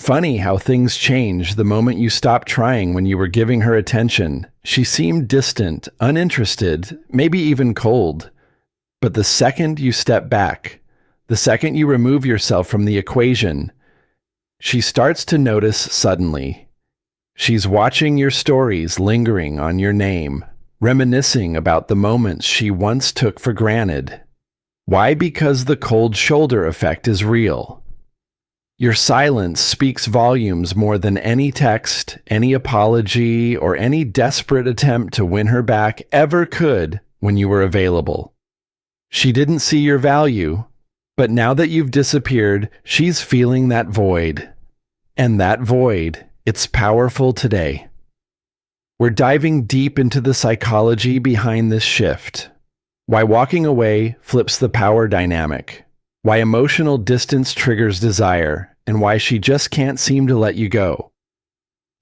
Funny how things change the moment you stopped trying when you were giving her attention. She seemed distant, uninterested, maybe even cold. But the second you step back, the second you remove yourself from the equation, she starts to notice suddenly. She's watching your stories lingering on your name, reminiscing about the moments she once took for granted. Why? Because the cold shoulder effect is real. Your silence speaks volumes more than any text, any apology, or any desperate attempt to win her back ever could when you were available. She didn't see your value, but now that you've disappeared, she's feeling that void. And that void, it's powerful today. We're diving deep into the psychology behind this shift. Why walking away flips the power dynamic. Why emotional distance triggers desire, and why she just can't seem to let you go.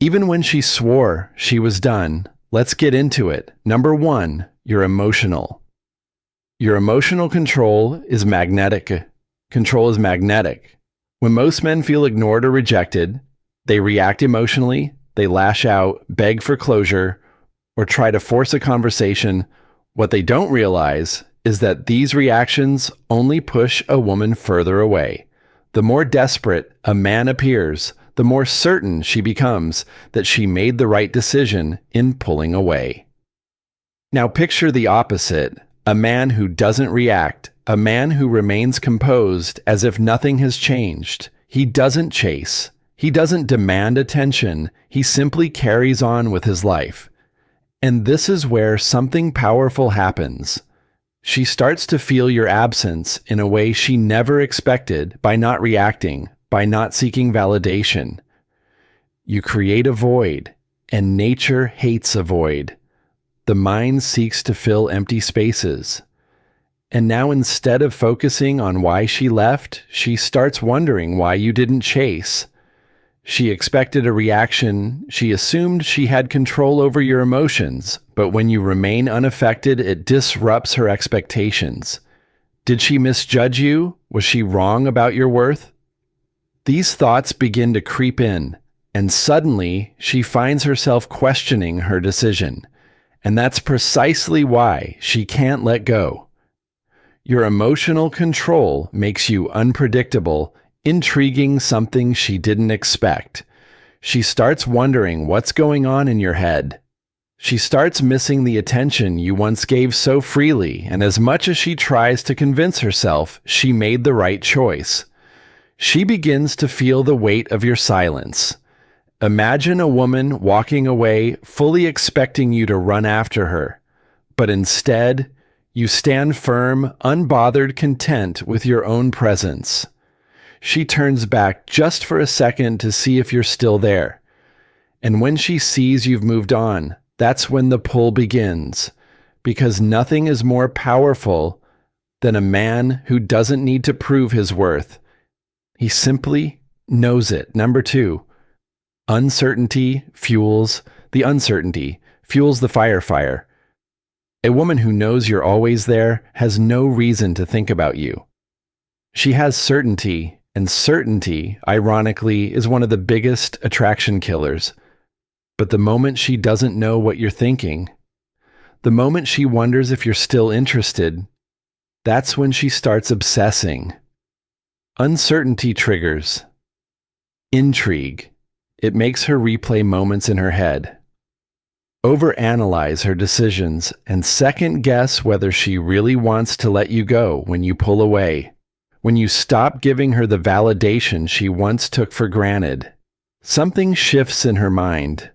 Even when she swore she was done, let's get into it. Number 1, you're emotional. Your emotional control is magnetic. Control is magnetic. When most men feel ignored or rejected, they react emotionally, they lash out, beg for closure, or try to force a conversation. What they don't realize is that these reactions only push a woman further away. The more desperate a man appears, the more certain she becomes that she made the right decision in pulling away. Now picture the opposite, a man who doesn't react, a man who remains composed as if nothing has changed. He doesn't chase. He doesn't demand attention. He simply carries on with his life. And this is where something powerful happens. She starts to feel your absence in a way she never expected by not reacting, by not seeking validation. You create a void, and nature hates a void. The mind seeks to fill empty spaces. And now instead of focusing on why she left, she starts wondering why you didn't chase. She expected a reaction. She assumed she had control over your emotions, but when you remain unaffected, it disrupts her expectations. Did she misjudge you? Was she wrong about your worth? These thoughts begin to creep in, and suddenly she finds herself questioning her decision. And that's precisely why she can't let go. Your emotional control makes you unpredictable, intriguing, something she didn't expect. She starts wondering what's going on in your head. She starts missing the attention you once gave so freely, and as much as she tries to convince herself she made the right choice, she begins to feel the weight of your silence. Imagine a woman walking away fully expecting you to run after her, but instead, you stand firm, unbothered, content with your own presence. She turns back just for a second to see if you're still there. And when she sees you've moved on, that's when the pull begins, because nothing is more powerful than a man who doesn't need to prove his worth. He simply knows it. Number 2, uncertainty fuels the fire. A woman who knows you're always there has no reason to think about you. She has certainty, and certainty, ironically, is one of the biggest attraction killers. But the moment she doesn't know what you're thinking, the moment she wonders if you're still interested, that's when she starts obsessing. Uncertainty triggers intrigue. It makes her replay moments in her head, overanalyze her decisions, and second-guess whether she really wants to let you go when you pull away. When you stop giving her the validation she once took for granted, something shifts in her mind.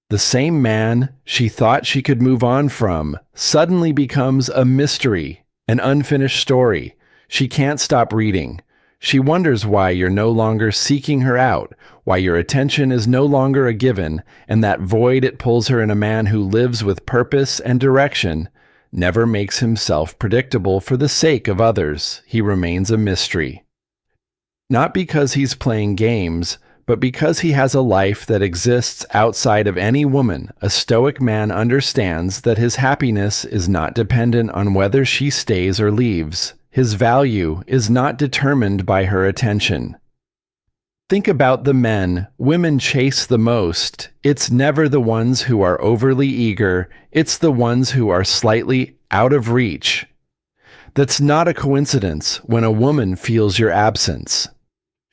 The same man she thought she could move on from suddenly becomes a mystery, an unfinished story. She can't stop reading. She wonders why you're no longer seeking her out, why your attention is no longer a given, and that void it pulls her in a man who lives with purpose and direction, never makes himself predictable for the sake of others. He remains a mystery. Not because he's playing games, but because he has a life that exists outside of any woman. A Stoic man understands that his happiness is not dependent on whether she stays or leaves. His value is not determined by her attention. Think about the men women chase the most. It's never the ones who are overly eager, it's the ones who are slightly out of reach. That's not a coincidence when a woman feels your absence.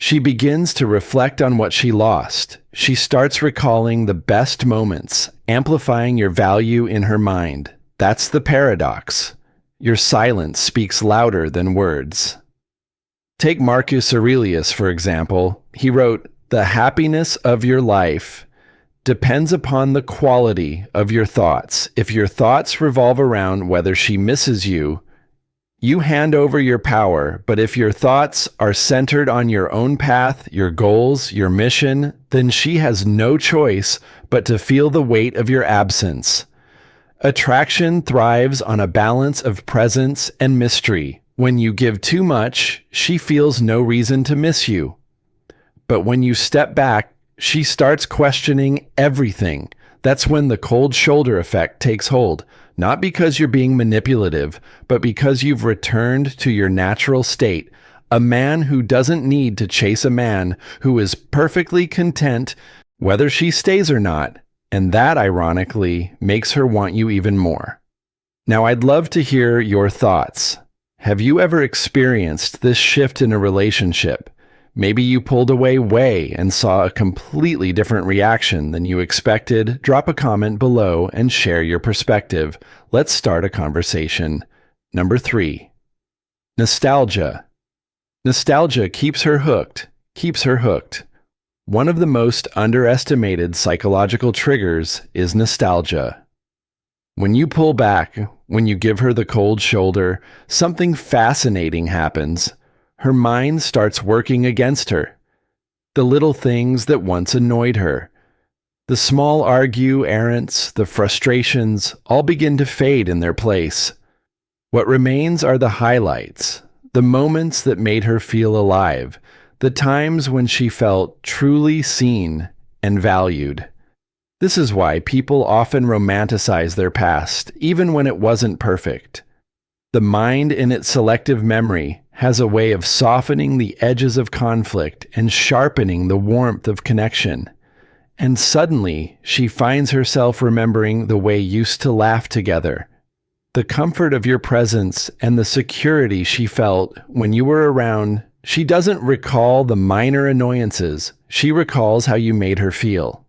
She begins to reflect on what she lost. She starts recalling the best moments, amplifying your value in her mind. That's the paradox. Your silence speaks louder than words. Take Marcus Aurelius, for example. He wrote, "The happiness of your life depends upon the quality of your thoughts. If your thoughts revolve around whether she misses you, you hand over your power, but if your thoughts are centered on your own path, your goals, your mission, then she has no choice but to feel the weight of your absence." Attraction thrives on a balance of presence and mystery. When you give too much, she feels no reason to miss you. But when you step back, she starts questioning everything. That's when the cold shoulder effect takes hold. Not because you're being manipulative, but because you've returned to your natural state. A man who doesn't need to chase a man who is perfectly content whether she stays or not. And that, ironically, makes her want you even more. Now, I'd love to hear your thoughts. Have you ever experienced this shift in a relationship? Maybe you pulled away and saw a completely different reaction than you expected. Drop a comment below and share your perspective. Let's start a conversation. Number 3. Nostalgia. Nostalgia keeps her hooked. One of the most underestimated psychological triggers is nostalgia. When you pull back, when you give her the cold shoulder, something fascinating happens. Her mind starts working against her. The little things that once annoyed her, the small argue-errants, the frustrations, all begin to fade in their place. What remains are the highlights, the moments that made her feel alive, the times when she felt truly seen and valued. This is why people often romanticize their past, even when it wasn't perfect. The mind, in its selective memory, has a way of softening the edges of conflict and sharpening the warmth of connection. And suddenly, she finds herself remembering the way you used to laugh together, the comfort of your presence, and the security she felt when you were around. She doesn't recall the minor annoyances. She recalls how you made her feel.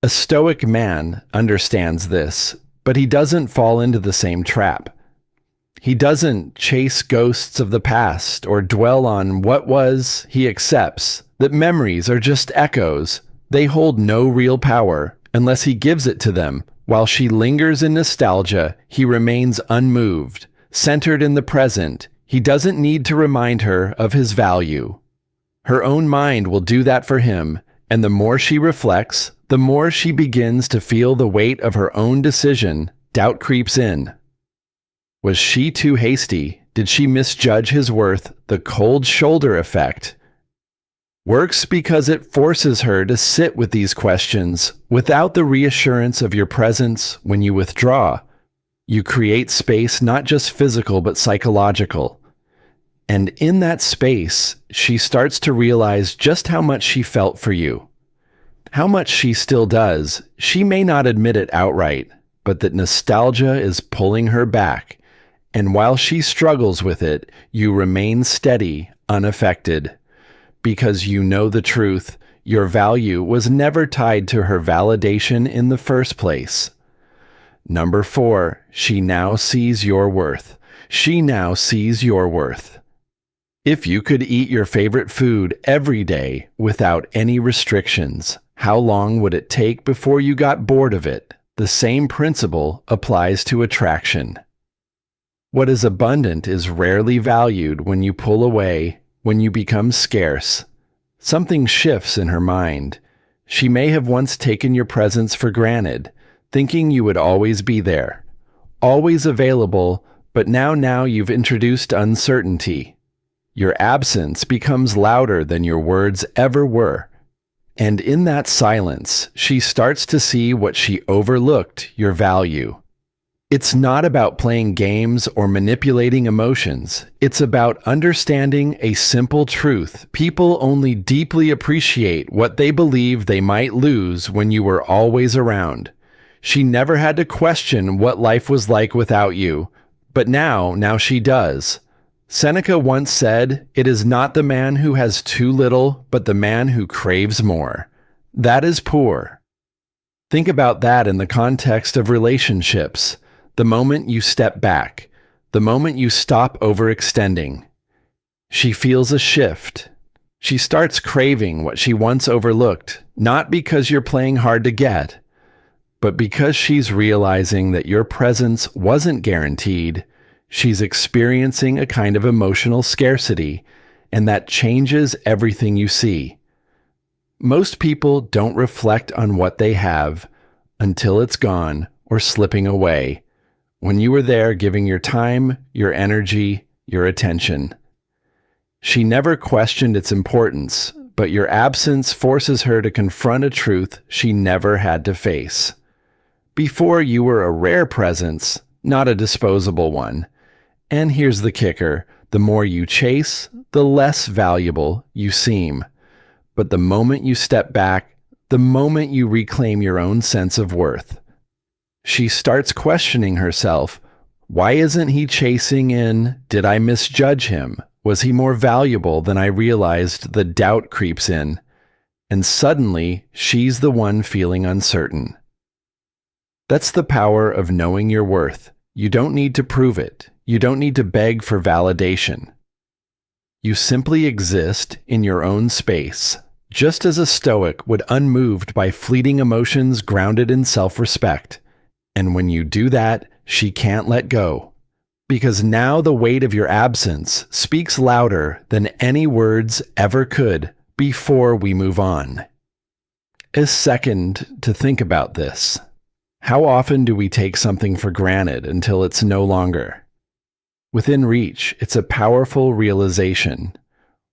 A Stoic man understands this, but he doesn't fall into the same trap. He doesn't chase ghosts of the past or dwell on what was. He accepts that memories are just echoes. They hold no real power unless he gives it to them. While she lingers in nostalgia, he remains unmoved, centered in the present. He doesn't need to remind her of his value. Her own mind will do that for him, and the more she reflects, the more she begins to feel the weight of her own decision. Doubt creeps in. Was she too hasty? Did she misjudge his worth? The cold shoulder effect works because it forces her to sit with these questions. Without the reassurance of your presence, when you withdraw, you create space, not just physical, but psychological. And in that space, she starts to realize just how much she felt for you. How much she still does. She may not admit it outright, but that nostalgia is pulling her back. And while she struggles with it, you remain steady, unaffected. Because you know the truth, your value was never tied to her validation in the first place. Number 4, she now sees your worth. She now sees your worth. If you could eat your favorite food every day without any restrictions, how long would it take before you got bored of it? The same principle applies to attraction. What is abundant is rarely valued when you pull away, when you become scarce. Something shifts in her mind. She may have once taken your presence for granted, thinking you would always be there, always available, but now you've introduced uncertainty. Your absence becomes louder than your words ever were. And in that silence, she starts to see what she overlooked, your value. It's not about playing games or manipulating emotions. It's about understanding a simple truth. People only deeply appreciate what they believe they might lose when you were always around. She never had to question what life was like without you, but now she does. Seneca once said, "It is not the man who has too little, but the man who craves more." That is poor. Think about that in the context of relationships. The moment you step back, the moment you stop overextending, she feels a shift. She starts craving what she once overlooked, not because you're playing hard to get, but because she's realizing that your presence wasn't guaranteed. She's experiencing a kind of emotional scarcity, and that changes everything you see. Most people don't reflect on what they have until it's gone or slipping away. When you were there giving your time, your energy, your attention. She never questioned its importance, but your absence forces her to confront a truth she never had to face. Before, you were a rare presence, not a disposable one. And here's the kicker: the more you chase, the less valuable you seem. But the moment you step back, the moment you reclaim your own sense of worth, she starts questioning herself. Why isn't he chasing in? Did I misjudge him? Was he more valuable than I realized? The doubt creeps in, and suddenly she's the one feeling uncertain. That's the power of knowing your worth. You don't need to prove it. You don't need to beg for validation. You simply exist in your own space, just as a Stoic would, unmoved by fleeting emotions, grounded in self-respect. And when you do that, she can't let go. Because now the weight of your absence speaks louder than any words ever could. Before we move on, a second to think about this. How often do we take something for granted until it's no longer within reach? It's a powerful realization,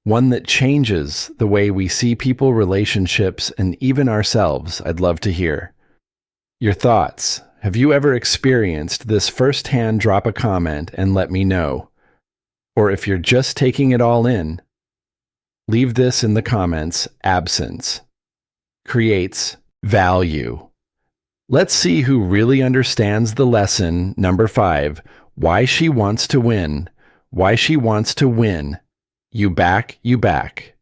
one that changes the way we see people, relationships, and even ourselves. I'd love to hear your thoughts. Have you ever experienced this firsthand? Drop a comment and let me know. Or if you're just taking it all in, leave this in the comments. Absence creates value. Let's see who really understands the lesson. Number 5, why she wants to win. Why she wants to win. You back, you back.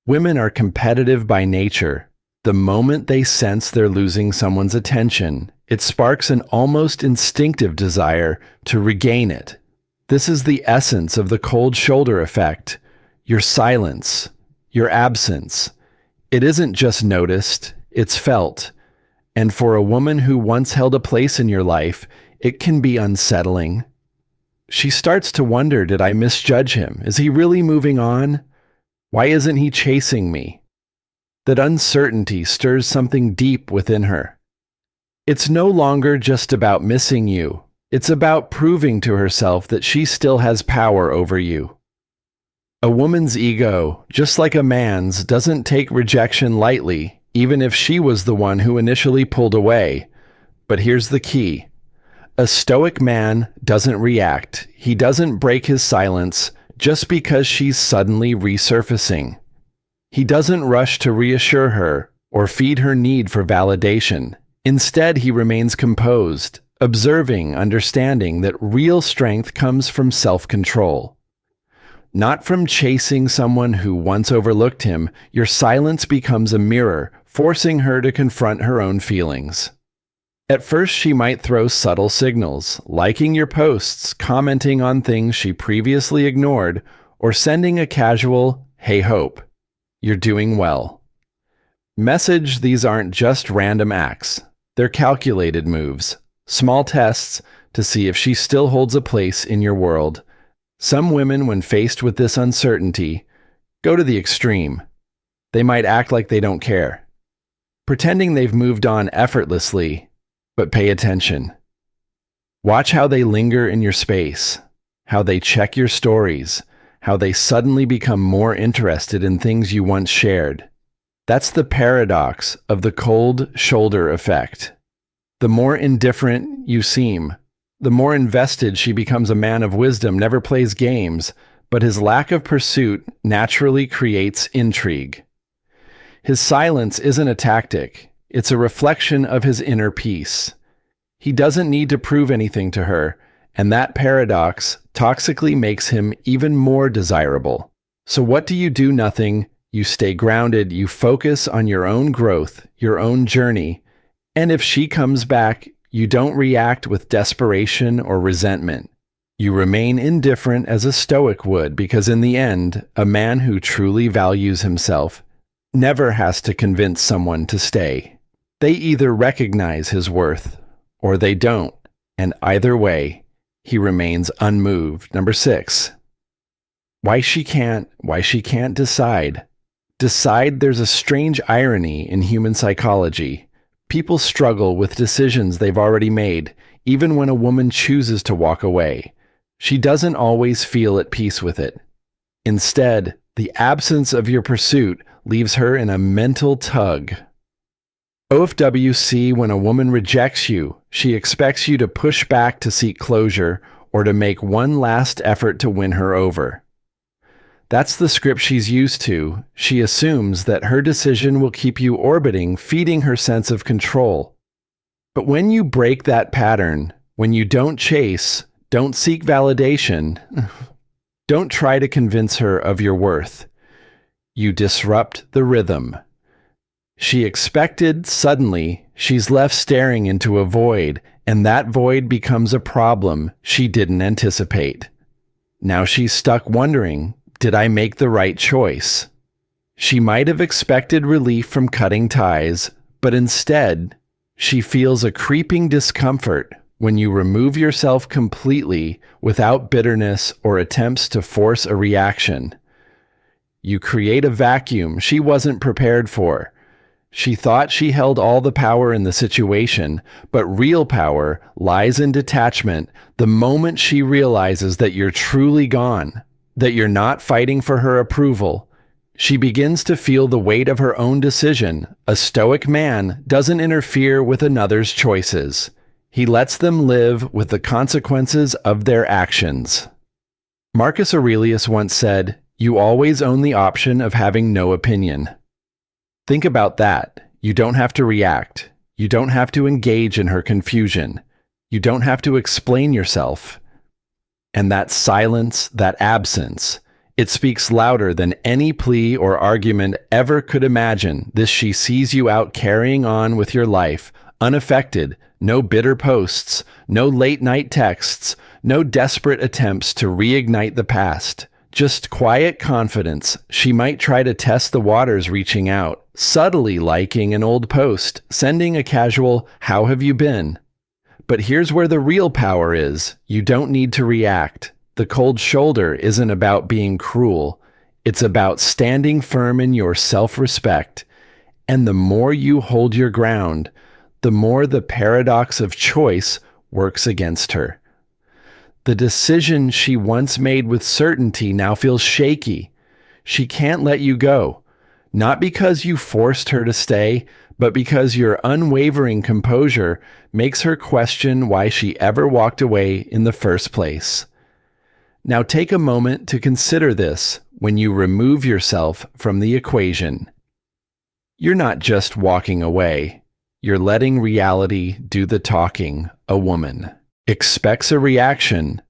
Women are competitive by nature. The moment they sense they're losing someone's attention, it sparks an almost instinctive desire to regain it. This is the essence of the cold shoulder effect. Your silence, your absence. It isn't just noticed, it's felt. And for a woman who once held a place in your life, it can be unsettling. She starts to wonder, did I misjudge him? Is he really moving on? Why isn't he chasing me? That uncertainty stirs something deep within her. It's no longer just about missing you. It's about proving to herself that she still has power over you. A woman's ego, just like a man's, doesn't take rejection lightly, even if she was the one who initially pulled away. But here's the key. A Stoic man doesn't react. He doesn't break his silence just because she's suddenly resurfacing. He doesn't rush to reassure her or feed her need for validation. Instead, he remains composed, observing, understanding that real strength comes from self-control. Not from chasing someone who once overlooked him. Your silence becomes a mirror, forcing her to confront her own feelings. At first, she might throw subtle signals, liking your posts, commenting on things she previously ignored, or sending a casual, "Hey, hope you're doing well" message. These aren't just random acts. They're calculated moves, small tests to see if she still holds a place in your world. Some women, when faced with this uncertainty, go to the extreme. They might act like they don't care, pretending they've moved on effortlessly. But pay attention. Watch how they linger in your space, how they check your stories, how they suddenly become more interested in things you once shared. That's the paradox of the cold shoulder effect. the more indifferent you seem. The more invested she becomes a man of wisdom, never plays games, but his lack of pursuit naturally creates intrigue. His silence isn't a tactic, it's a reflection of his inner peace. He doesn't need to prove anything to her, and that paradox toxically makes him even more desirable. So what do? Nothing. You stay grounded, you focus on your own growth, your own journey, and if she comes back, you don't react with desperation or resentment. You remain indifferent as a Stoic would, because in the end, a man who truly values himself never has to convince someone to stay. They either recognize his worth or they don't, and either way, he remains unmoved. Number 6, why she can't decide. There's a strange irony in human psychology. People struggle with decisions they've already made, even when a woman chooses to walk away. She doesn't always feel at peace with it. Instead, the absence of your pursuit leaves her in a mental tug. OFWC, when a woman rejects you, she expects you to push back to seek closure or to make one last effort to win her over. That's the script she's used to. She assumes that her decision will keep you orbiting, feeding her sense of control. But when you break that pattern, when you don't chase, don't seek validation, don't try to convince her of your worth, you disrupt the rhythm. She expected, suddenly, she's left staring into a void, and that void becomes a problem she didn't anticipate. Now she's stuck wondering, did I make the right choice? She might have expected relief from cutting ties, but instead, she feels a creeping discomfort when you remove yourself completely without bitterness or attempts to force a reaction. You create a vacuum she wasn't prepared for. She thought she held all the power in the situation, but real power lies in detachment the moment she realizes that you're truly gone, that you're not fighting for her approval. She begins to feel the weight of her own decision. A Stoic man doesn't interfere with another's choices. He lets them live with the consequences of their actions. Marcus Aurelius once said, "You always own the option of having no opinion." Think about that. You don't have to react. You don't have to engage in her confusion. You don't have to explain yourself. And that silence, that absence, it speaks louder than any plea or argument ever could imagine. This she sees you out carrying on with your life, unaffected, no bitter posts, no late-night texts, no desperate attempts to reignite the past. Just quiet confidence. She might try to test the waters, reaching out, subtly liking an old post, sending a casual, "How have you been?" But here's where the real power is. You don't need to react. The cold shoulder isn't about being cruel. It's about standing firm in your self-respect. And the more you hold your ground, the more the paradox of choice works against her. The decision she once made with certainty now feels shaky. She can't let you go. Not because you forced her to stay, but because your unwavering composure makes her question why she ever walked away in the first place. Now take a moment to consider this when you remove yourself from the equation. You're not just walking away. You're letting reality do the talking. A woman expects a reaction,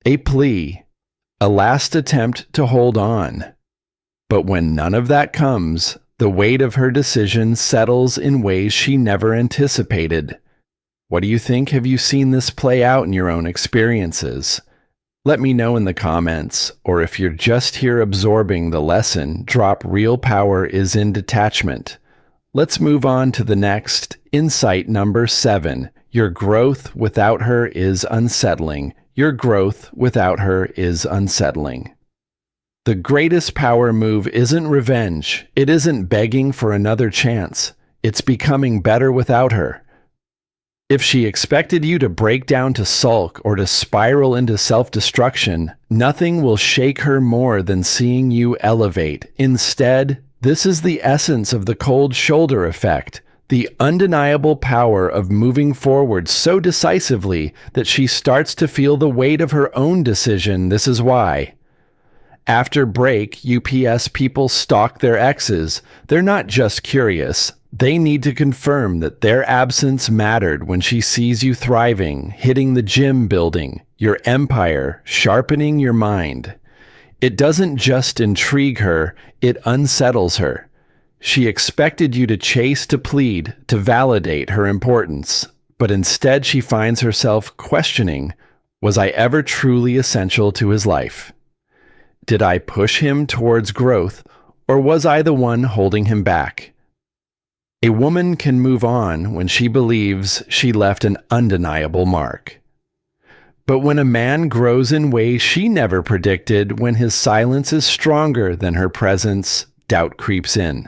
a plea, a last attempt to hold on. But when none of that comes, the weight of her decision settles in ways she never anticipated. What do you think? Have you seen this play out in your own experiences? Let me know in the comments, or if you're just here absorbing the lesson, drop "Real power is in detachment." Let's move on to the next. Insight number 7. Your growth without her is unsettling. Your growth without her is unsettling. The greatest power move isn't revenge. It isn't begging for another chance. It's becoming better without her. If she expected you to break down to sulk or to spiral into self-destruction, nothing will shake her more than seeing you elevate. Instead, this is the essence of the cold shoulder effect, The undeniable power of moving forward so decisively that she starts to feel the weight of her own decision. This is why. After break, UPS people stalk their exes. They're not just curious. They need to confirm that their absence mattered when she sees you thriving, hitting the gym, building your empire, sharpening your mind. It doesn't just intrigue her, it unsettles her. She expected you to chase, to plead, to validate her importance, but instead she finds herself questioning, was I ever truly essential to his life? Did I push him towards growth, or was I the one holding him back? A woman can move on when she believes she left an undeniable mark. But when a man grows in ways she never predicted, when his silence is stronger than her presence, doubt creeps in.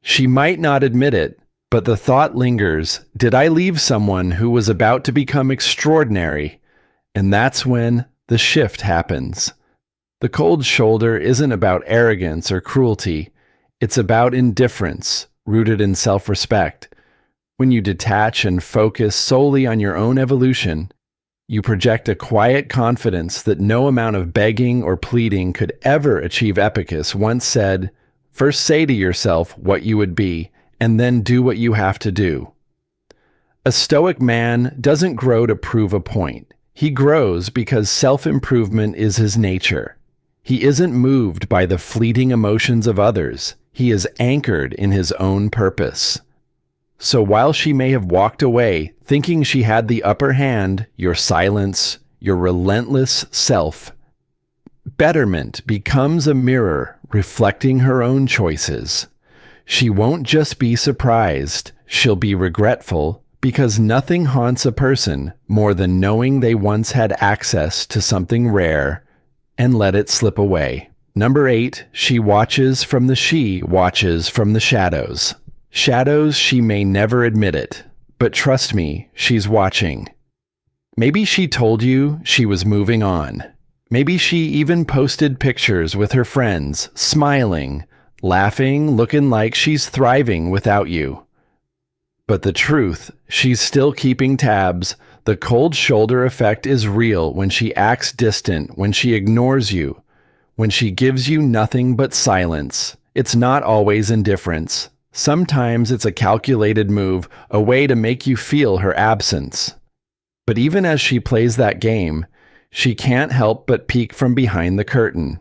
She might not admit it, but the thought lingers, did I leave someone who was about to become extraordinary? And that's when the shift happens. The cold shoulder isn't about arrogance or cruelty. It's about indifference, rooted in self-respect. When you detach and focus solely on your own evolution, you project a quiet confidence that no amount of begging or pleading could ever achieve. Epicus once said, first say to yourself what you would be, and then do what you have to do. A Stoic man doesn't grow to prove a point. He grows because self-improvement is his nature. He isn't moved by the fleeting emotions of others. He is anchored in his own purpose. So while she may have walked away thinking she had the upper hand, your silence, your relentless self, betterment becomes a mirror reflecting her own choices. She won't just be surprised, she'll be regretful, because nothing haunts a person more than knowing they once had access to something rare and let it slip away. Number 8, she watches from the shadows. Shadows she may never admit it, but trust me, she's watching. Maybe she told you she was moving on. Maybe she even posted pictures with her friends, smiling, laughing, looking like she's thriving without you. But the truth, she's still keeping tabs. The cold shoulder effect is real when she acts distant, when she ignores you, when she gives you nothing but silence. It's not always indifference. Sometimes it's a calculated move, a way to make you feel her absence. But even as she plays that game, she can't help but peek from behind the curtain.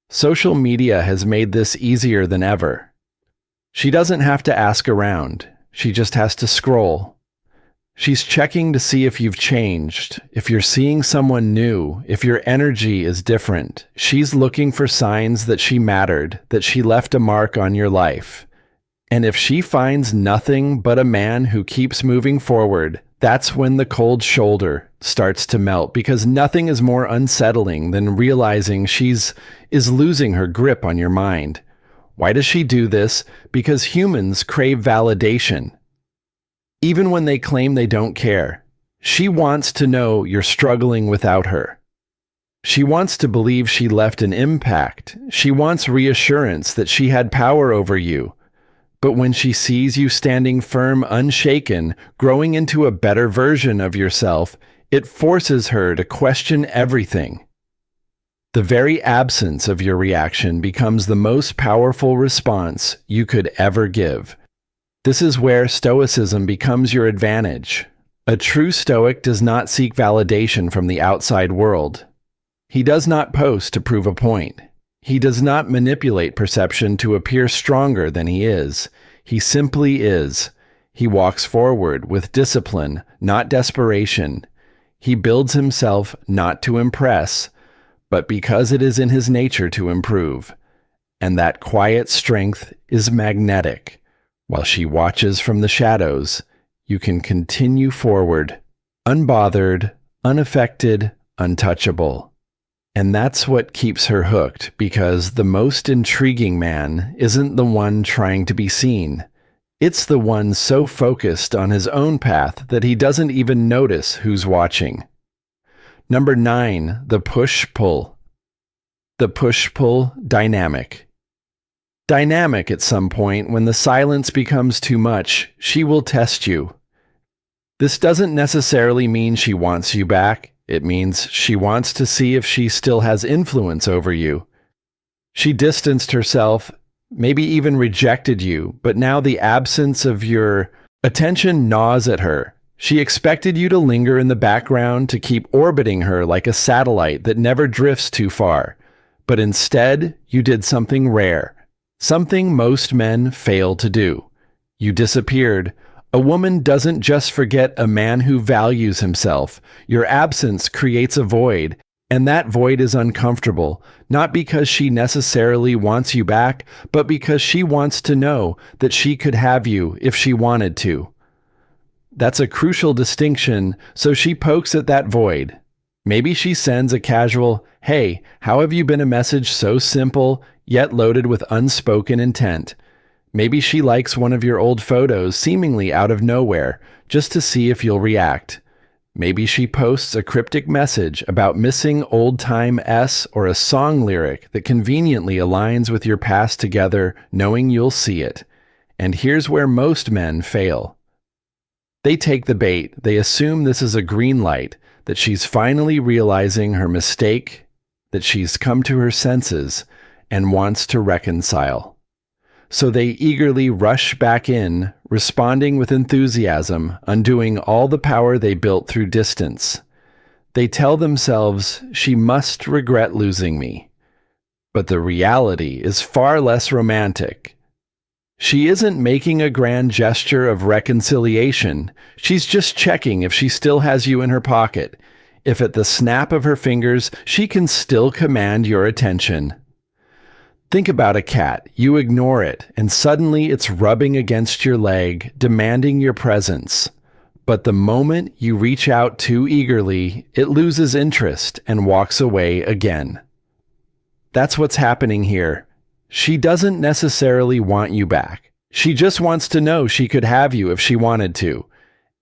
Social media has made this easier than ever. She doesn't have to ask around. She just has to scroll. She's checking to see if you've changed, if you're seeing someone new, if your energy is different. She's looking for signs that she mattered, that she left a mark on your life. And if she finds nothing but a man who keeps moving forward, that's when the cold shoulder starts to melt, because nothing is more unsettling than realizing is losing her grip on your mind. Why does she do this? Because humans crave validation. Even when they claim they don't care, she wants to know you're struggling without her. She wants to believe she left an impact. She wants reassurance that she had power over you. But when she sees you standing firm, unshaken, growing into a better version of yourself, it forces her to question everything. The very absence of your reaction becomes the most powerful response you could ever give. This is where Stoicism becomes your advantage. A true Stoic does not seek validation from the outside world. He does not post to prove a point. He does not manipulate perception to appear stronger than he is. He simply is. He walks forward with discipline, not desperation. He builds himself not to impress, but because it is in his nature to improve. And that quiet strength is magnetic. While she watches from the shadows, you can continue forward, unbothered, unaffected, untouchable. And that's what keeps her hooked, because the most intriguing man isn't the one trying to be seen. It's the one so focused on his own path that he doesn't even notice who's watching. Number 9, the push-pull. The push-pull dynamic. dynamic at some point. When the silence becomes too much, she will test you. This doesn't necessarily mean she wants you back. It means she wants to see if she still has influence over you. She distanced herself, maybe even rejected you, but now the absence of your attention gnaws at her. She expected you to linger in the background, to keep orbiting her like a satellite that never drifts too far. But instead, you did something rare, something most men fail to do. You disappeared. A woman doesn't just forget a man who values himself. Your absence creates a void, and that void is uncomfortable, not because she necessarily wants you back, but because she wants to know that she could have you if she wanted to. That's a crucial distinction, so she pokes at that void. Maybe she sends a casual, "Hey, how have you been?" a message so simple, yet loaded with unspoken intent. Maybe she likes one of your old photos seemingly out of nowhere, just to see if you'll react. Maybe she posts a cryptic message about missing old-time S or a song lyric that conveniently aligns with your past together, knowing you'll see it. And here's where most men fail. They take the bait. They assume this is a green light, that she's finally realizing her mistake, that she's come to her senses and wants to reconcile. So they eagerly rush back in, responding with enthusiasm, undoing all the power they built through distance. They tell themselves, "She must regret losing me." But the reality is far less romantic. She isn't making a grand gesture of reconciliation. She's just checking if she still has you in her pocket, if at the snap of her fingers she can still command your attention. Think about a cat. You ignore it, and suddenly it's rubbing against your leg, demanding your presence. But the moment you reach out too eagerly, it loses interest and walks away again. That's what's happening here. She doesn't necessarily want you back. She just wants to know she could have you if she wanted to.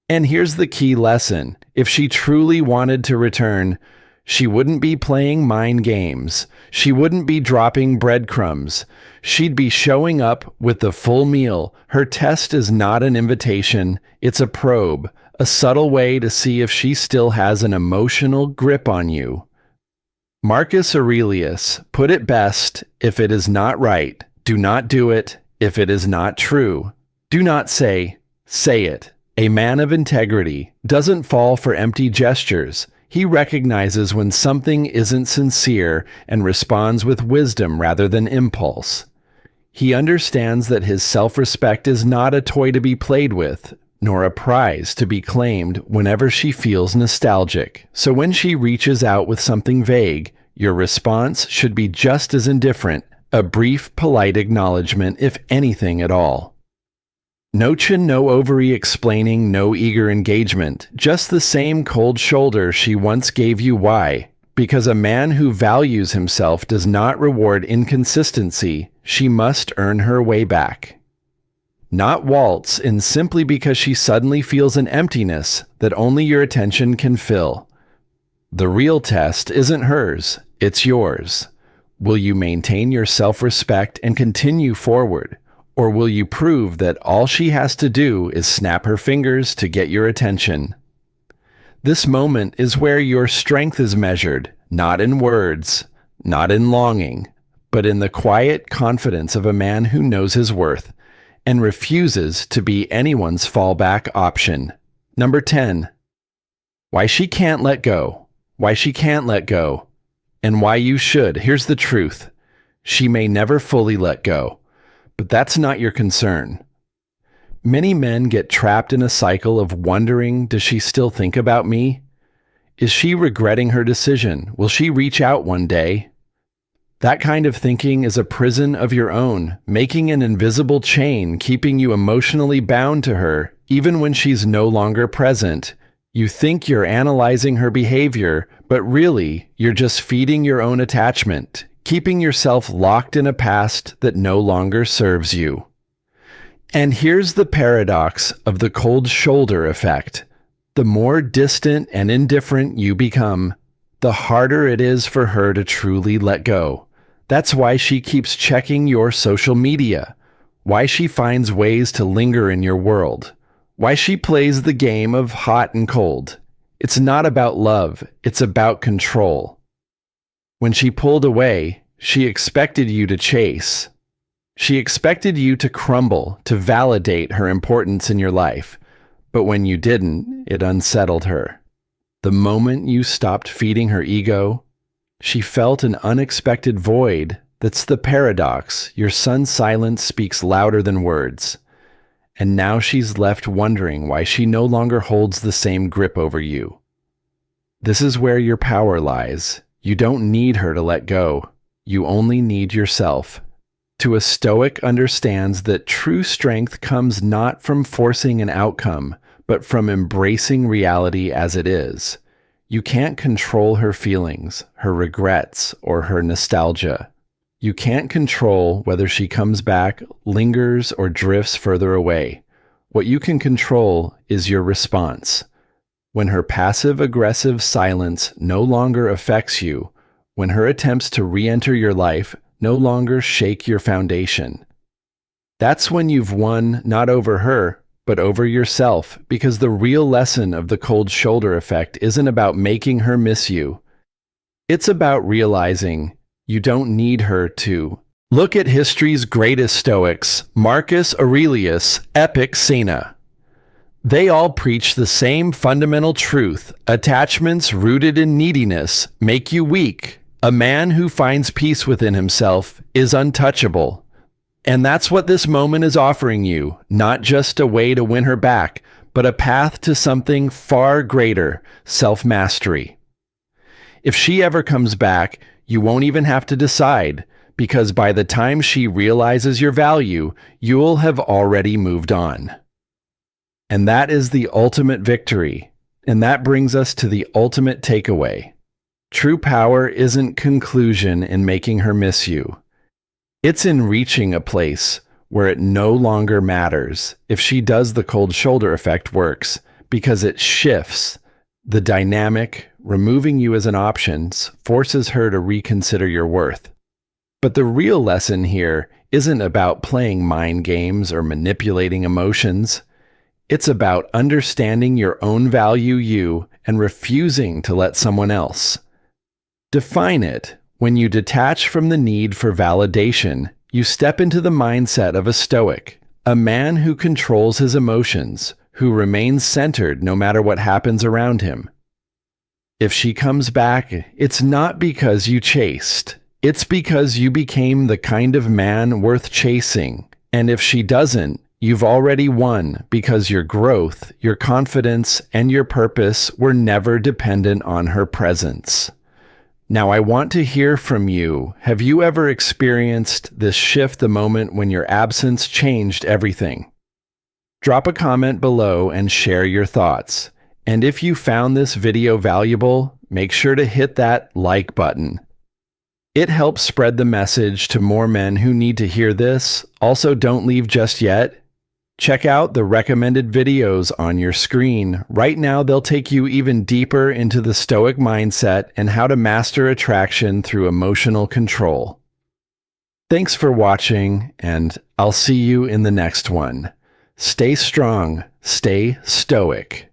And here's the key lesson. If she truly wanted to return, she wouldn't be playing mind games. She wouldn't be dropping breadcrumbs. She'd be showing up with the full meal. Her test is not an invitation. It's a probe, a subtle way to see if she still has an emotional grip on you. Marcus Aurelius put it best: if it is not right, do not do it. If it is not true, do not say it. A man of integrity doesn't fall for empty gestures. He recognizes when something isn't sincere and responds with wisdom rather than impulse. He understands that his self-respect is not a toy to be played with, nor a prize to be claimed whenever she feels nostalgic. So when she reaches out with something vague, your response should be just as indifferent, a brief, polite acknowledgement, if anything at all. No chin, no ovary explaining, no eager engagement, just the same cold shoulder she once gave you. Why? Because a man who values himself does not reward inconsistency. She must earn her way back. Not waltz in simply because she suddenly feels an emptiness that only your attention can fill. The real test isn't hers, it's yours. Will you maintain your self-respect and continue forward? Or will you prove that all she has to do is snap her fingers to get your attention? This moment is where your strength is measured, not in words, not in longing, but in the quiet confidence of a man who knows his worth and refuses to be anyone's fallback option. Number 10. Why she can't let go. Why she can't let go. And why you should. Here's the truth. She may never fully let go. But that's not your concern. Many men get trapped in a cycle of wondering, does she still think about me? Is she regretting her decision? Will she reach out one day? That kind of thinking is a prison of your own, making an invisible chain, keeping you emotionally bound to her, even when she's no longer present. You think you're analyzing her behavior, but really, you're just feeding your own attachment, keeping yourself locked in a past that no longer serves you. And here's the paradox of the cold shoulder effect. The more distant and indifferent you become, the harder it is for her to truly let go. That's why she keeps checking your social media, why she finds ways to linger in your world, why she plays the game of hot and cold. It's not about love, it's about control. When she pulled away, she expected you to chase. She expected you to crumble to validate her importance in your life, but when you didn't, it unsettled her. The moment you stopped feeding her ego, she felt an unexpected void. That's the paradox. Your son's silence speaks louder than words. And now she's left wondering why she no longer holds the same grip over you. This is where your power lies. You don't need her to let go. You only need yourself. A Stoic understands that true strength comes not from forcing an outcome, but from embracing reality as it is. You can't control her feelings, her regrets, or her nostalgia. You can't control whether she comes back, lingers, or drifts further away. What you can control is your response. When her passive-aggressive silence no longer affects you, when her attempts to re-enter your life no longer shake your foundation, that's when you've won not over her, but over yourself, because the real lesson of the cold shoulder effect isn't about making her miss you. It's about realizing you don't need her to. Look at history's greatest Stoics, Marcus Aurelius, Epic Cena. They all preach the same fundamental truth. Attachments rooted in neediness make you weak. A man who finds peace within himself is untouchable. And that's what this moment is offering you, not just a way to win her back, but a path to something far greater, self-mastery. If she ever comes back, you won't even have to decide, because by the time she realizes your value, you'll have already moved on. And that is the ultimate victory, and that brings us to the ultimate takeaway. True power isn't conclusion in making her miss you. It's in reaching a place where it no longer matters if she does. The cold shoulder effect works because it shifts the dynamic. Removing you as an option forces her to reconsider your worth. But the real lesson here isn't about playing mind games or manipulating emotions. It's about understanding your own value and refusing to let someone else define it. When you detach from the need for validation, you step into the mindset of a Stoic, a man who controls his emotions, who remains centered no matter what happens around him. If she comes back, it's not because you chased. It's because you became the kind of man worth chasing. And if she doesn't, you've already won, because your growth, your confidence, and your purpose were never dependent on her presence. Now, I want to hear from you. Have you ever experienced this shift, the moment when your absence changed everything? Drop a comment below and share your thoughts. And if you found this video valuable, make sure to hit that like button. It helps spread the message to more men who need to hear this. Also, don't leave just yet. Check out the recommended videos on your screen. Right now, they'll take you even deeper into the Stoic mindset and how to master attraction through emotional control. Thanks for watching, and I'll see you in the next one. Stay strong, stay stoic.